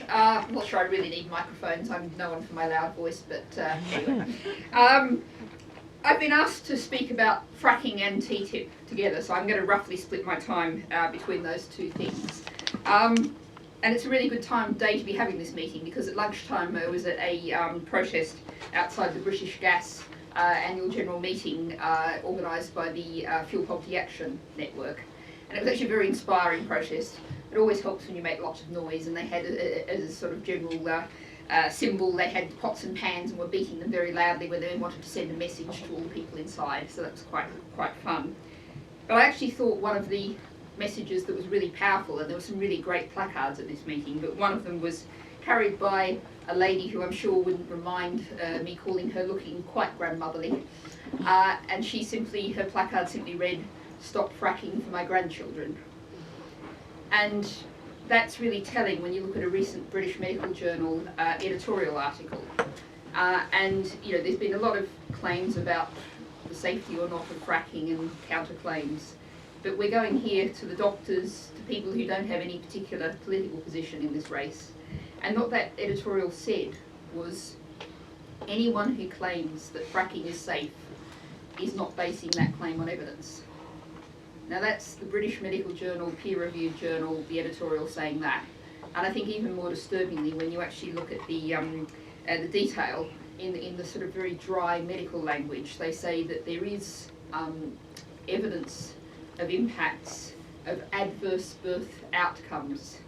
much. I'm not sure I really need microphones. I'm no one for my loud voice, but anyway. I've been asked to speak about fracking and TTIP together, so I'm going to roughly split my time between those two things. And it's a really good day to be having this meeting, because at lunchtime I was at a protest outside the British Gas annual general meeting organised by the Fuel Poverty Action Network. And it was actually a very inspiring protest. It always helps when you make lots of noise, and they had as a sort of general symbol, they had pots and pans and were beating them very loudly when they wanted to send a message to all the people inside, so that was quite fun. But I actually thought one of the messages that was really powerful, and there were some really great placards at this meeting, but one of them was carried by a lady who I'm sure wouldn't remind me calling her looking quite grandmotherly, and her placard simply read, "Stop fracking for my grandchildren." And that's really telling when you look at a recent British Medical Journal editorial article. And there's been a lot of claims about the safety or not of fracking and counterclaims. But we're going here to the doctors, to people who don't have any particular political position in this race. And what that editorial said was, anyone who claims that fracking is safe is not basing that claim on evidence. Now that's the British Medical Journal, peer-reviewed journal, the editorial saying that. And I think even more disturbingly, when you actually look at the detail in the sort of very dry medical language, they say that there is evidence of impacts of adverse birth outcomes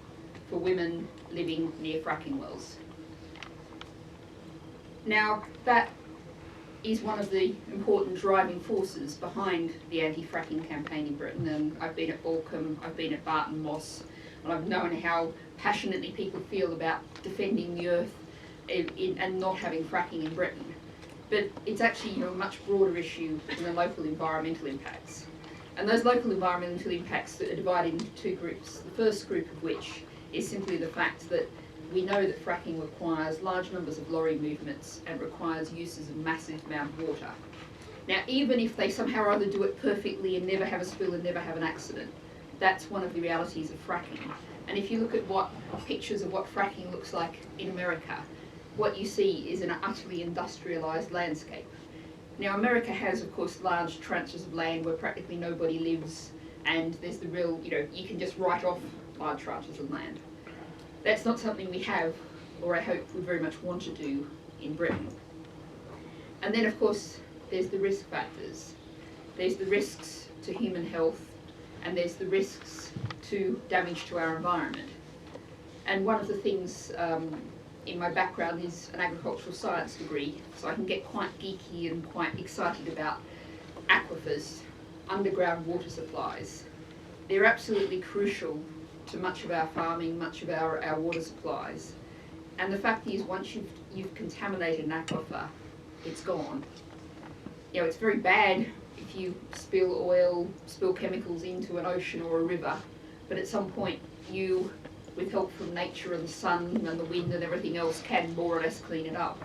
for women living near fracking wells. Now that is one of the important driving forces behind the anti-fracking campaign in Britain, and I've been at Balcombe, I've been at Barton Moss, and I've known how passionately people feel about defending the earth and not having fracking in Britain. But it's actually a much broader issue than the local environmental impacts. And those local environmental impacts are divided into two groups. The first group of which is simply the fact that we know that fracking requires large numbers of lorry movements and requires uses of massive amount of water. Now, even if they somehow or other do it perfectly and never have a spill and never have an accident, that's one of the realities of fracking. And if you look at pictures of what fracking looks like in America, what you see is an utterly industrialised landscape. Now, America has, of course, large tranches of land where practically nobody lives, and there's the real, you can just write off large tranches of land. That's not something we have, or I hope would very much want to do in Britain. And then, of course, there's the risk factors. There's the risks to human health, and there's the risks to damage to our environment. And one of the things in my background is an agricultural science degree, so I can get quite geeky and quite excited about aquifers, underground water supplies. They're absolutely crucial to much of our farming, much of our water supplies. And the fact is, once you've contaminated an aquifer, it's gone. It's very bad if you spill oil, spill chemicals into an ocean or a river, but at some point you, with help from nature and the sun and the wind and everything else, can more or less clean it up.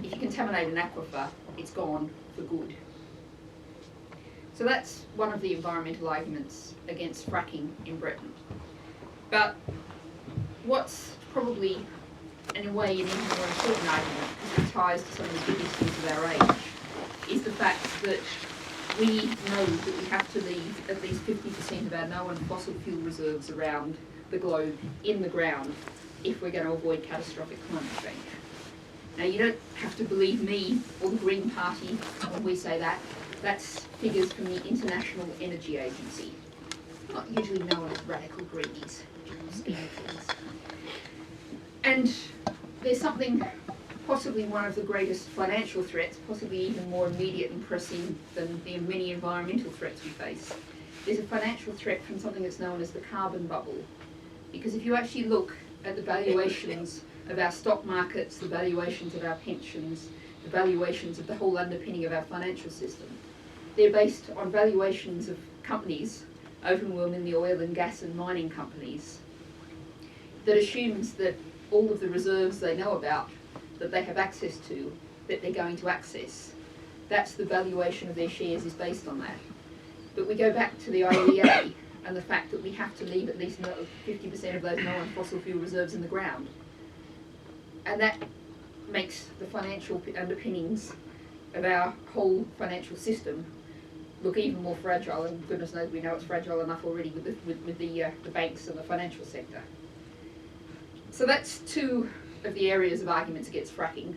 If you contaminate an aquifer, it's gone for good. So that's one of the environmental arguments against fracking in Britain. But what's probably, in a way, an even more important argument, because it ties to some of the big issues of our age, is the fact that we know that we have to leave at least 50% of our known fossil fuel reserves around the globe in the ground if we're going to avoid catastrophic climate change. Now, you don't have to believe me or the Green Party when we say that. That's figures from the International Energy Agency, not usually known as radical greenies. And there's something, possibly one of the greatest financial threats, possibly even more immediate and pressing than the many environmental threats we face. There's a financial threat from something that's known as the carbon bubble. Because if you actually look at the valuations of our stock markets, the valuations of our pensions, the valuations of the whole underpinning of our financial system, they're based on valuations of companies, overwhelmingly the oil and gas and mining companies, that assumes that all of the reserves they know about, that they have access to, that they're going to access. That's the valuation of their shares is based on that. But we go back to the IEA and the fact that we have to leave at least 50% of those known fossil fuel reserves in the ground. And that makes the financial underpinnings of our whole financial system look even more fragile, and goodness knows we know it's fragile enough already with the banks and the financial sector. So that's two of the areas of arguments against fracking.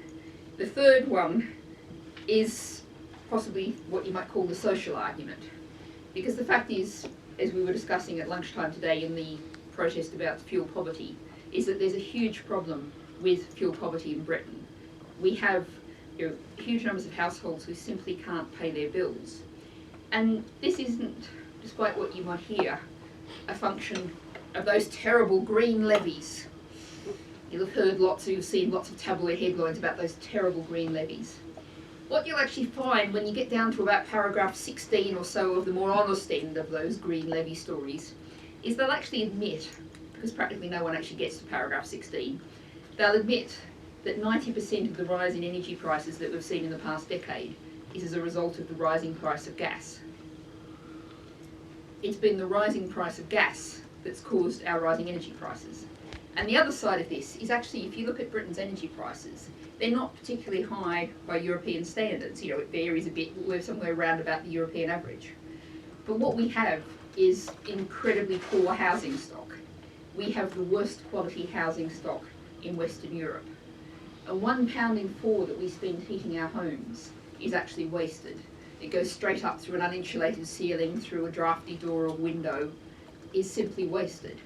The third one is possibly what you might call the social argument, because the fact is, as we were discussing at lunchtime today in the protest about fuel poverty, is that there's a huge problem with fuel poverty in Britain. We have huge numbers of households who simply can't pay their bills. And this isn't, despite what you might hear, a function of those terrible green levies. You'll have heard you've seen lots of tabloid headlines about those terrible green levies. What you'll actually find when you get down to about paragraph 16 or so of the more honest end of those green levy stories, is they'll actually admit, because practically no one actually gets to paragraph 16, they'll admit that 90% of the rise in energy prices that we've seen in the past decade is as a result of the rising price of gas. It's been the rising price of gas that's caused our rising energy prices. And the other side of this is actually, if you look at Britain's energy prices, they're not particularly high by European standards. It varies a bit. We're somewhere around about the European average. But what we have is incredibly poor housing stock. We have the worst quality housing stock in Western Europe. And £1 in 4 that we spend heating our homes is actually wasted. It goes straight up through an uninsulated ceiling, through a drafty door or window, is simply wasted.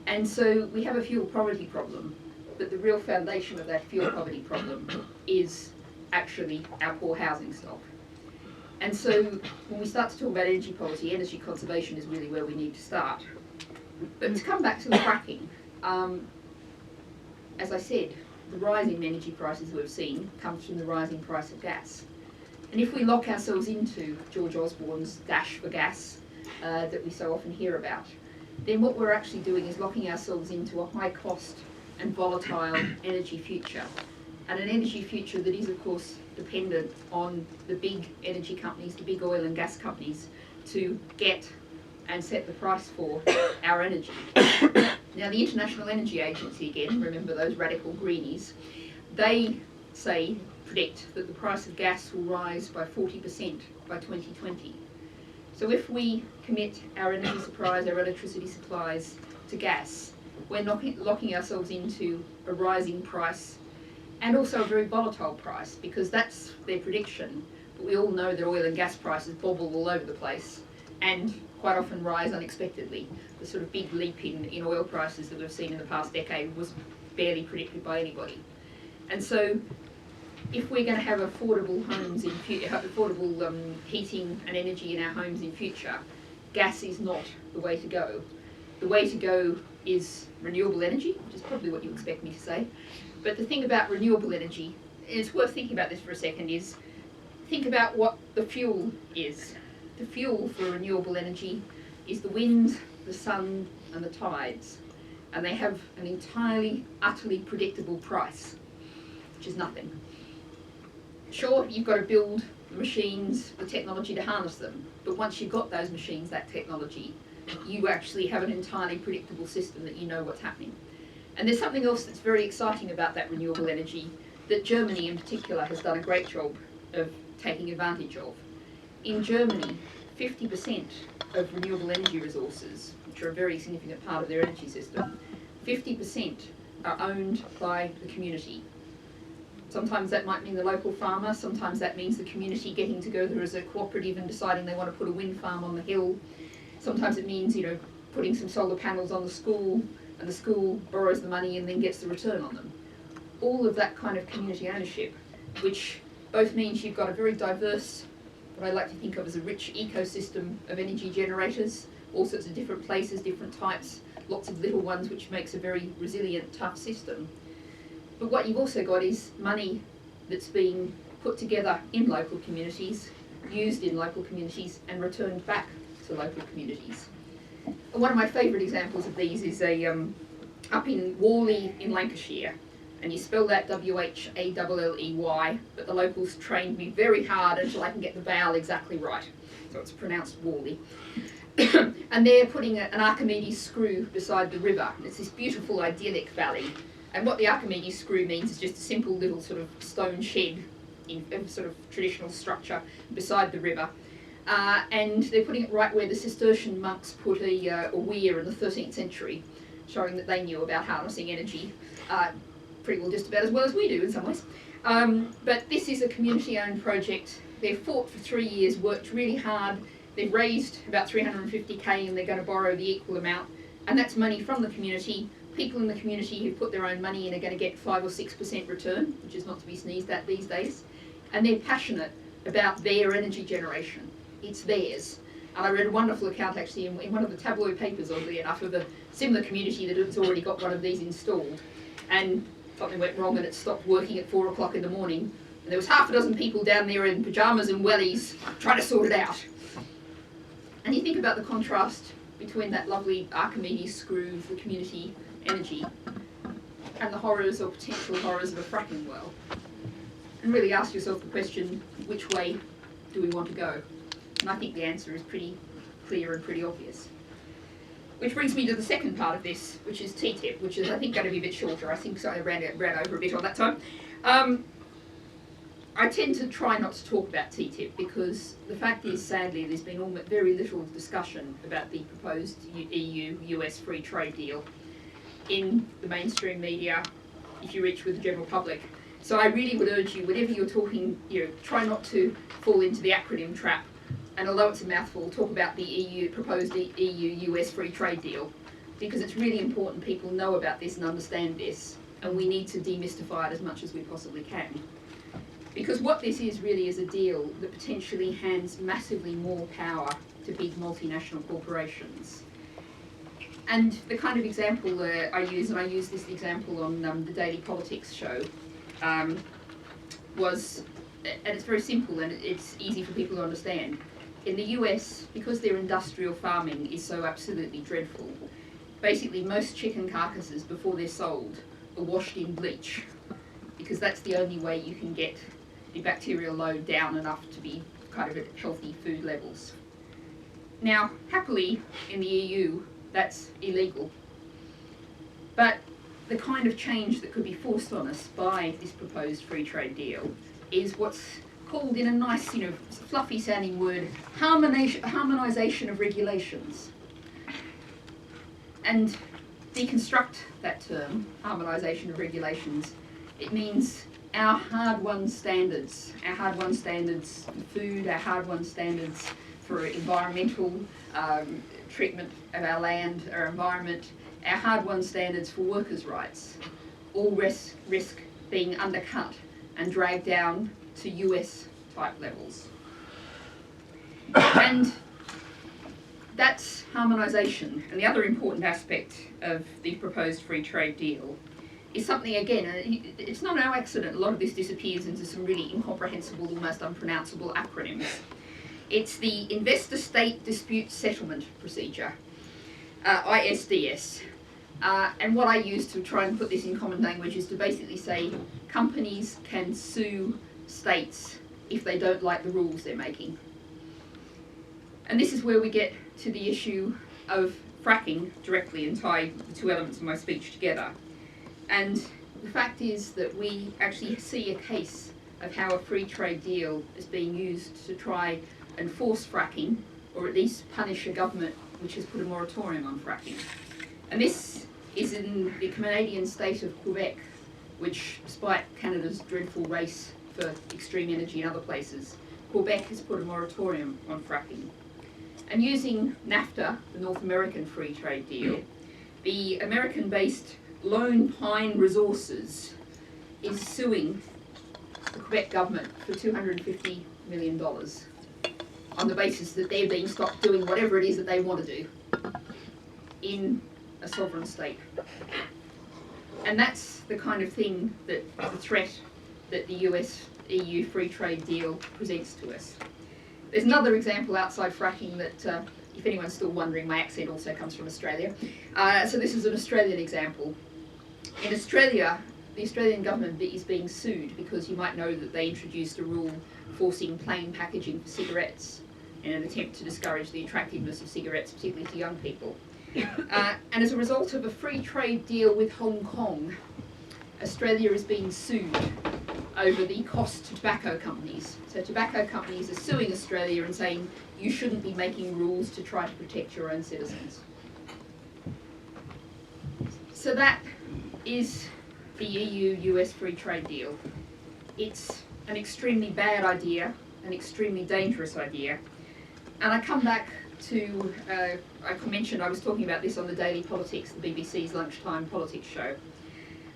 And so we have a fuel poverty problem, but the real foundation of that fuel poverty problem is actually our poor housing stock. And so when we start to talk about energy policy, energy conservation is really where we need to start. But to come back to the fracking, as I said, the rise in energy prices we've seen comes from the rising price of gas. And if we lock ourselves into George Osborne's dash for gas that we so often hear about, then what we're actually doing is locking ourselves into a high cost and volatile energy future. And an energy future that is, of course, dependent on the big energy companies, the big oil and gas companies, to get and set the price for our energy. Now, the International Energy Agency, again, remember those radical greenies, they predict that the price of gas will rise by 40% by 2020. So if we commit our energy supplies, our electricity supplies to gas, we're locking ourselves into a rising price and also a very volatile price, because that's their prediction. But we all know that oil and gas prices bobble all over the place and quite often rise unexpectedly. The sort of big leap in oil prices that we've seen in the past decade was barely predicted by anybody. And so if we're going to have affordable homes in affordable heating and energy in our homes in future, gas is not the way to go. The way to go is renewable energy, which is probably what you expect me to say. But the thing about renewable energy, and it's worth thinking about this for a second, is think about what the fuel is. The fuel for renewable energy is the wind, the sun, and the tides. And they have an entirely, utterly predictable price, which is nothing. Sure, you've got to build the machines, the technology to harness them, but once you've got those machines, that technology, you actually have an entirely predictable system that you know what's happening. And there's something else that's very exciting about that renewable energy that Germany in particular has done a great job of taking advantage of. In Germany, 50% of renewable energy resources, which are a very significant part of their energy system, 50% are owned by the community. Sometimes that might mean the local farmer, sometimes that means the community getting together as a cooperative and deciding they want to put a wind farm on the hill. Sometimes it means, putting some solar panels on the school, and the school borrows the money and then gets the return on them. All of that kind of community ownership, which both means you've got a very diverse, what I like to think of as a rich ecosystem of energy generators, all sorts of different places, different types, lots of little ones, which makes a very resilient, tough system. But what you've also got is money that's being put together in local communities, used in local communities, and returned back to local communities. And one of my favourite examples of these is up in Whalley in Lancashire, and you spell that W-H-A-L-L-E-Y, but the locals trained me very hard until I can get the vowel exactly right, so it's pronounced Whalley. And they're putting an Archimedes screw beside the river. It's this beautiful idyllic valley, And what the Archimedes screw means is just a simple little sort of stone shed in a sort of traditional structure beside the river. And they're putting it right where the Cistercian monks put a weir in the 13th century, showing that they knew about harnessing energy pretty well just about as well as we do in some ways. But this is a community-owned project. They've fought for 3 years, worked really hard. They've raised about 350k and they're going to borrow the equal amount. And that's money from the community. People in the community who put their own money in are going to get 5 or 6% return, which is not to be sneezed at these days. And they're passionate about their energy generation. It's theirs. And I read a wonderful account actually in one of the tabloid papers, oddly enough, of a similar community that has already got one of these installed. And something went wrong and it stopped working at 4 o'clock in the morning. And there was half a dozen people down there in pyjamas and wellies trying to sort it out. And you think about the contrast between that lovely Archimedes screw of the community energy and the horrors or potential horrors of a fracking well. And really ask yourself the question, which way do we want to go? And I think the answer is pretty clear and pretty obvious. Which brings me to the second part of this, which is TTIP, which is I think going to be a bit shorter. I think so I ran over a bit on that time. I tend to try not to talk about TTIP because the fact is, sadly, there's been very little discussion about the proposed EU-US free trade deal in the mainstream media, if you reach with the general public. So I really would urge you, whenever you're talking, try not to fall into the acronym trap. And although it's a mouthful, talk about the proposed EU-US free trade deal, because it's really important people know about this and understand this, and we need to demystify it as much as we possibly can. Because what this is really is a deal that potentially hands massively more power to big multinational corporations. And the kind of example I use, and I use this example on the Daily Politics show, was, and it's very simple and it's easy for people to understand. In the US, because their industrial farming is so absolutely dreadful, basically most chicken carcasses before they're sold are washed in bleach, because that's the only way you can get the bacterial load down enough to be kind of at healthy food levels. Now, happily, in the EU, that's illegal. But the kind of change that could be forced on us by this proposed free trade deal is what's called, in a nice, fluffy sounding word, harmonisation of regulations. And deconstruct that term, harmonisation of regulations, it means our hard-won standards for food, our hard-won standards for environmental treatment of our land, our environment, our hard-won standards for workers' rights, all risk being undercut and dragged down to US-type levels. And that's harmonisation. And the other important aspect of the proposed free trade deal is something, again, it's not no accident a lot of this disappears into some really incomprehensible, almost unpronounceable acronyms. It's the Investor State Dispute Settlement Procedure, ISDS. And what I use to try and put this in common language is to basically say companies can sue states if they don't like the rules they're making. And this is where we get to the issue of fracking directly and tie the two elements of my speech together. And the fact is that we actually see a case of how a free trade deal is being used to try and force fracking, or at least punish a government which has put a moratorium on fracking. And this is in the Canadian state of Quebec, which, despite Canada's dreadful race for extreme energy in other places, Quebec has put a moratorium on fracking. And using NAFTA, the North American free trade deal, the American-based Lone Pine Resources is suing the Quebec government for $250 million on the basis that they're being stopped doing whatever it is that they want to do in a sovereign state. And that's the kind of thing that the threat that the US-EU free trade deal presents to us. There's another example outside fracking that, if anyone's still wondering, my accent also comes from Australia. So this is an Australian example. In Australia, the Australian government is being sued because you might know that they introduced a rule forcing plain packaging for cigarettes in an attempt to discourage the attractiveness of cigarettes, particularly to young people. And as a result of a free trade deal with Hong Kong, Australia is being sued over the cost to tobacco companies. So tobacco companies are suing Australia and saying you shouldn't be making rules to try to protect your own citizens. So that is the EU-US free trade deal. It's an extremely bad idea, an extremely dangerous idea. And I come back to, I mentioned I was talking about this on the Daily Politics, the BBC's lunchtime politics show.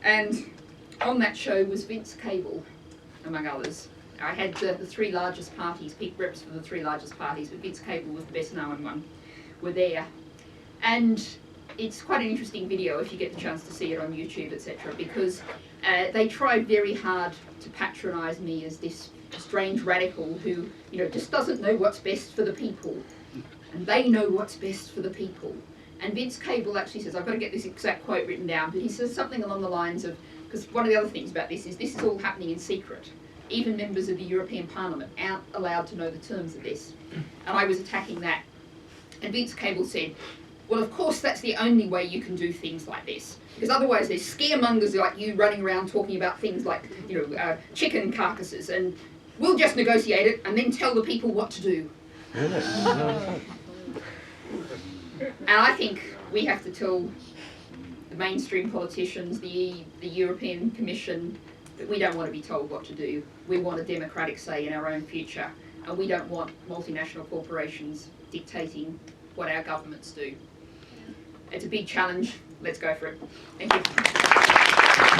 And on that show was Vince Cable, among others. I had the three largest parties, peak reps for the three largest parties, but Vince Cable was the best known one, were there. And it's quite an interesting video if you get the chance to see it on YouTube, etc., because they tried very hard to patronise me as this strange radical who, just doesn't know what's best for the people. And they know what's best for the people. And Vince Cable actually says, I've got to get this exact quote written down, but he says something along the lines of, because one of the other things about this is all happening in secret. Even members of the European Parliament aren't allowed to know the terms of this. And I was attacking that. And Vince Cable said, well, of course, that's the only way you can do things like this. Because otherwise there's scaremongers like you running around talking about things like, chicken carcasses, and we'll just negotiate it and then tell the people what to do. And I think we have to tell the mainstream politicians, the European Commission, that we don't want to be told what to do. We want a democratic say in our own future, and we don't want multinational corporations dictating what our governments do. It's a big challenge. Let's go for it. Thank you.